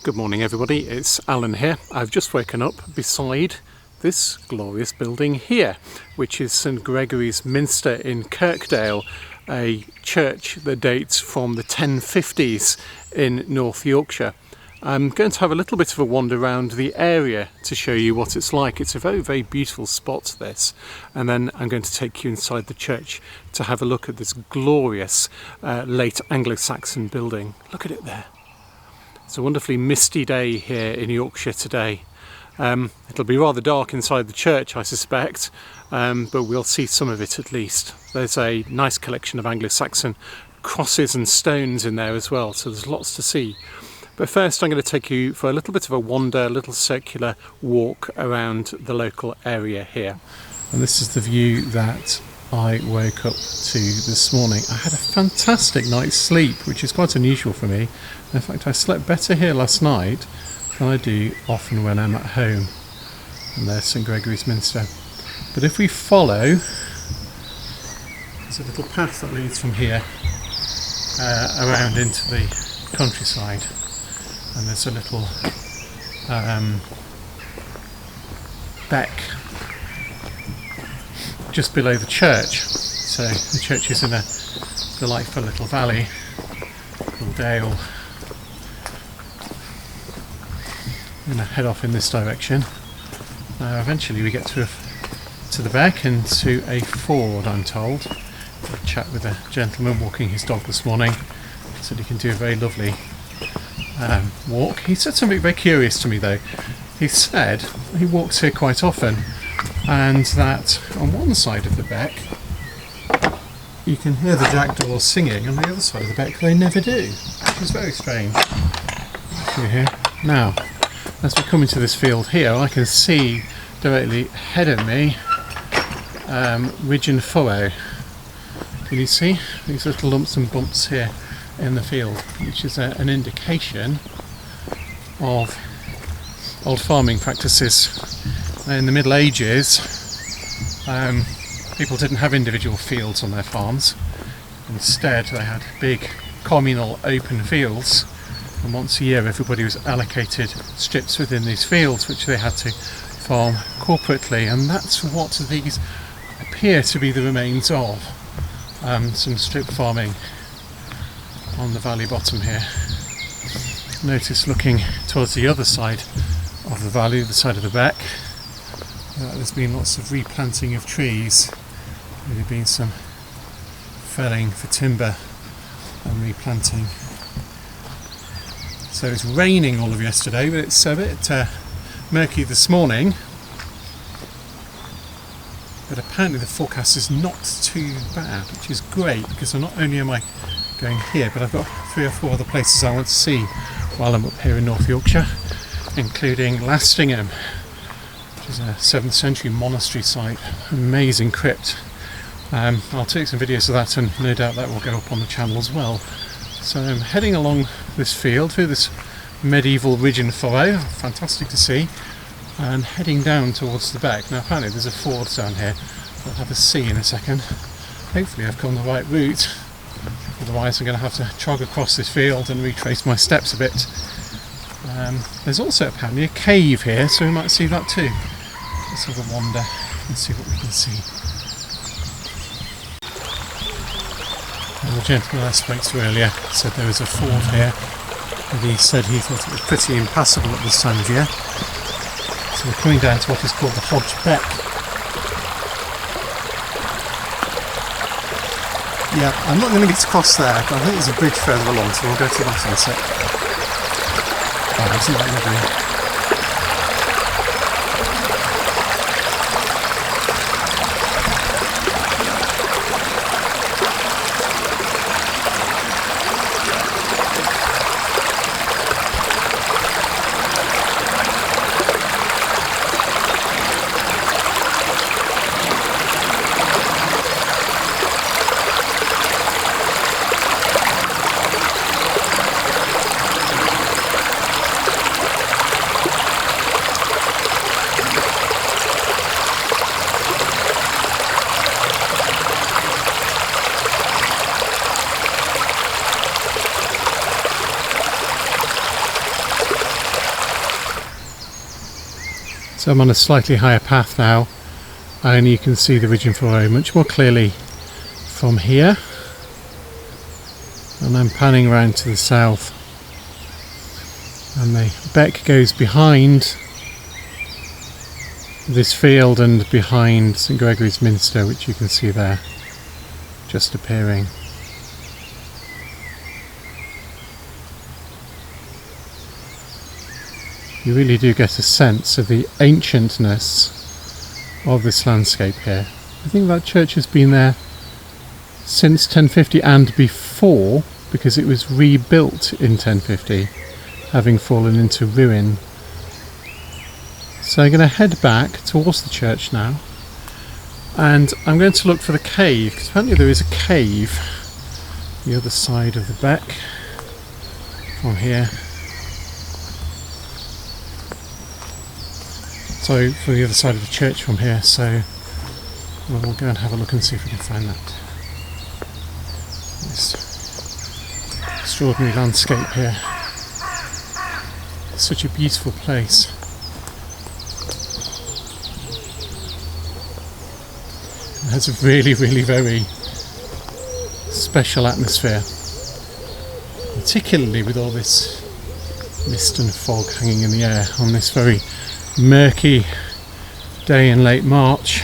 Good morning everybody, it's Alan here. I've just woken up beside this glorious building here, which is St Gregory's Minster in Kirkdale, a church that dates from the 1050s in North Yorkshire. I'm going to have a little bit of a wander around the area to show you what it's like. It's a very beautiful spot, this, and then I'm going to take you inside the church to have a look at this glorious late Anglo-Saxon building. Look at it there. It's a wonderfully misty day here in Yorkshire today. It'll be rather dark inside the church, I suspect, but we'll see some of it at least. There's a nice collection of Anglo-Saxon crosses and stones in there as well, so there's lots to see. But first I'm going to take you for a little bit of a wander, a little circular walk around the local area here. And this is the view that I woke up to this morning. I had a fantastic night's sleep, which is quite unusual for me. In fact, I slept better here last night than I do often when I'm at home. And there's St Gregory's Minster. But if we follow, there's a little path that leads from here around into the countryside. And there's a little beck just below the church. So the church is in a delightful little valley, little dale. I'm going to head off in this direction. Eventually we get to the beck and to a ford, I'm told. Had a chat with a gentleman walking his dog this morning. He said he can do a very lovely walk. He said something very curious to me though. He said he walks here quite often, and that on one side of the beck you can hear the jackdaws singing, on the other side of the beck they never do, which is very strange. Here. Now, as we come into this field here, I can see directly ahead of me ridge and furrow. Can you see these little lumps and bumps here in the field, which is an indication of old farming practices. In the Middle Ages, people didn't have individual fields on their farms. Instead, they had big communal open fields, and once a year everybody was allocated strips within these fields which they had to farm corporately, and that's what these appear to be the remains of. Some strip farming on the valley bottom here. Notice looking towards the other side of the valley, the side of the beck, there's been lots of replanting of trees. There's been some felling for timber and replanting. So it's raining all of yesterday, but it's a bit murky this morning. But apparently the forecast is not too bad, which is great, because not only am I going here, but I've got 3 or 4 other places I want to see while I'm up here in North Yorkshire, including Lastingham, which is a 7th century monastery site, amazing crypt. I'll take some videos of that, and no doubt that will go up on the channel as well. So I'm heading along this field through this medieval ridge and furrow, fantastic to see, and heading down towards the beck. Now apparently there's a ford down here, we'll have a see in a second. Hopefully I've come the right route, otherwise I'm going to have to trog across this field and retrace my steps a bit. There's also apparently a cave here, so we might see that too. Let's have a wander and see what we can see. And the gentleman I spoke to earlier said there was a ford here, and he said he thought it was pretty impassable at this time of year. So we're coming down to what is called the Hodge Beck. Yeah, I'm not going to get to cross there, but I think there's a bridge further along, so we'll go to that in a sec. Oh, isn't that lovely? So I'm on a slightly higher path now, and you can see the ridge and furrow much more clearly from here. And I'm panning around to the south, and the beck goes behind this field and behind St Gregory's Minster, which you can see there just appearing. You really do get a sense of the ancientness of this landscape here. I think that church has been there since 1050 and before, because it was rebuilt in 1050, having fallen into ruin. So I'm going to head back towards the church now, and I'm going to look for the cave, because apparently there is a cave the other side of the beck from here. So for the other side of the church from here, so we'll go and have a look and see if we can find that. This extraordinary landscape here. It's such a beautiful place. It has a really, really very special atmosphere, particularly with all this mist and fog hanging in the air on this very murky day in late March.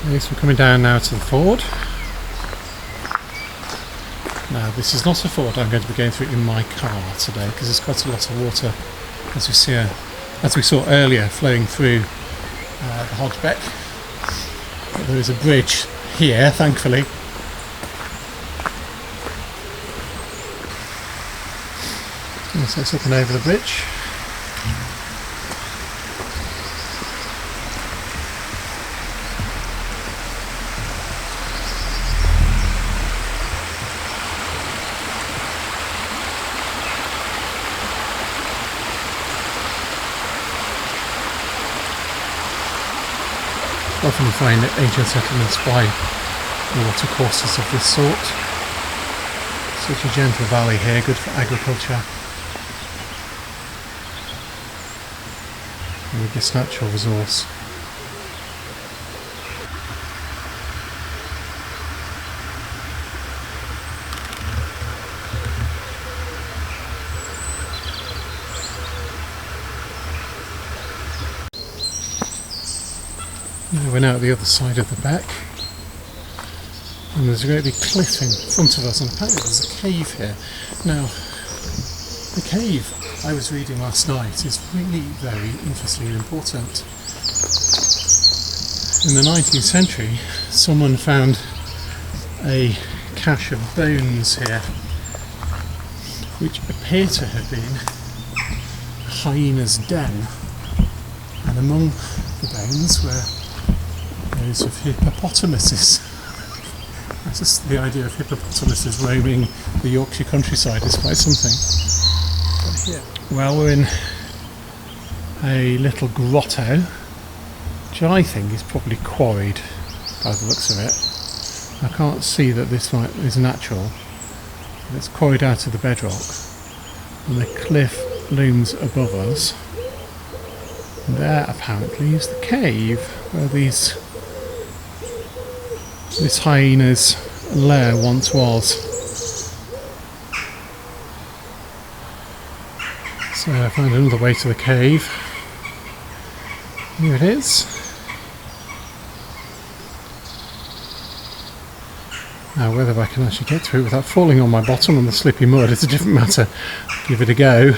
Yes, we're coming down now to the ford. Now this is not a ford I'm going to be going through in my car today, because there's quite a lot of water, as we saw earlier, flowing through the Hodbeck. But there is a bridge here, thankfully. So it's up and over the bridge. Often you find that ancient settlements by water courses of this sort. Such a gentle valley here, good for agriculture. And with this natural resource. We're now at the other side of the beck, and there's a great big cliff in front of us, and apparently there's a cave here. Now, the cave I was reading last night is really very interesting and important. In the 19th century, someone found a cache of bones here, which appear to have been a hyena's den, and among the bones were those of hippopotamuses. Just the idea of hippopotamuses roaming the Yorkshire countryside is quite something. But here, well, we're in a little grotto, which I think is probably quarried by the looks of it. I can't see that this is natural. It's quarried out of the bedrock, and the cliff looms above us. And there apparently is the cave where this hyena's lair once was. So I found another way to the cave. Here it is. Now whether I can actually get through it without falling on my bottom on the slippy mud is a different matter. Give it a go.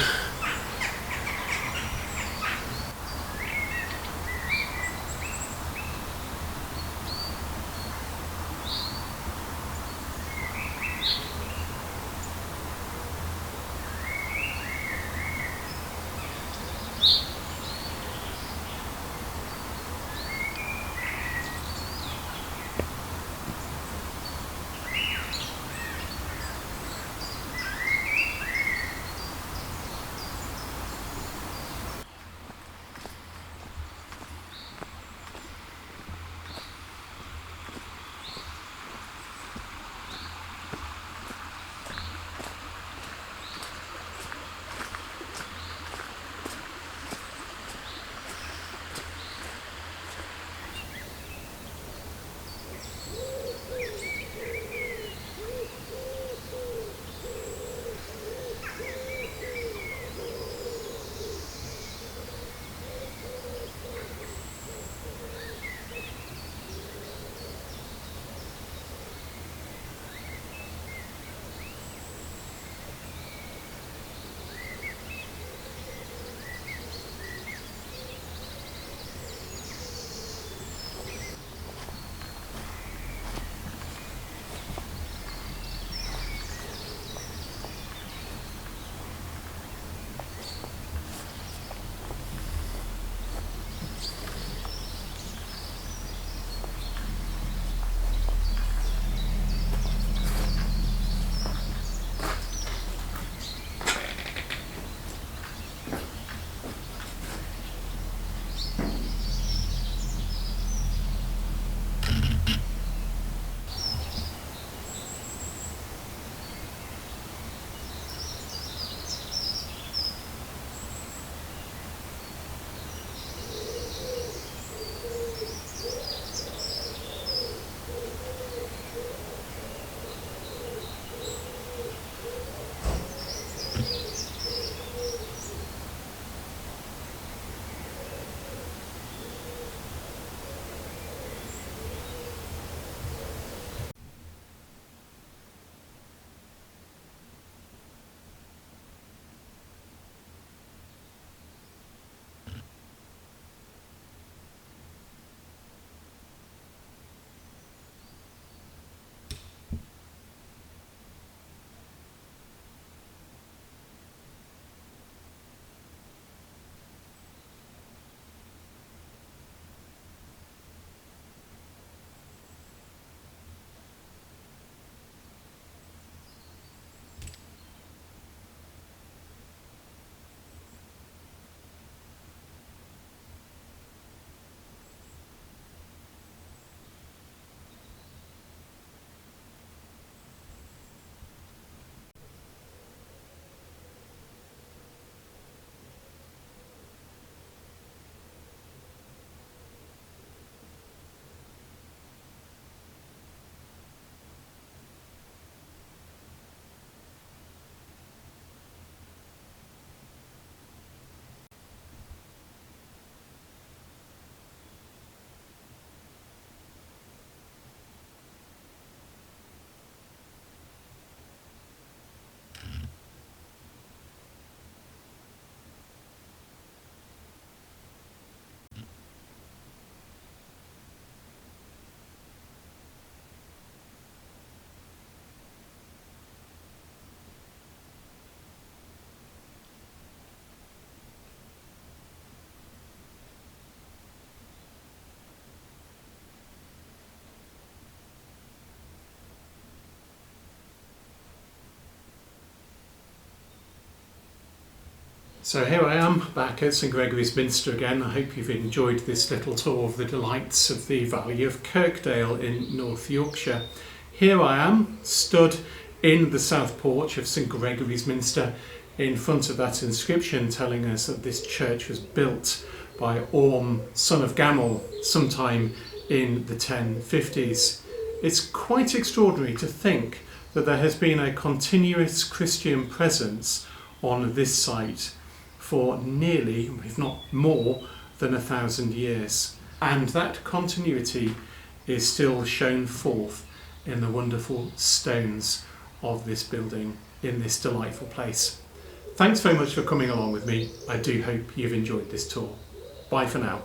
So here I am back at St Gregory's Minster again. I hope you've enjoyed this little tour of the delights of the Valley of Kirkdale in North Yorkshire. Here I am, stood in the south porch of St Gregory's Minster in front of that inscription telling us that this church was built by Orm, son of Gamel, sometime in the 1050s. It's quite extraordinary to think that there has been a continuous Christian presence on this site for nearly, if not more, than 1,000 years. And that continuity is still shown forth in the wonderful stones of this building in this delightful place. Thanks very much for coming along with me. I do hope you've enjoyed this tour. Bye for now.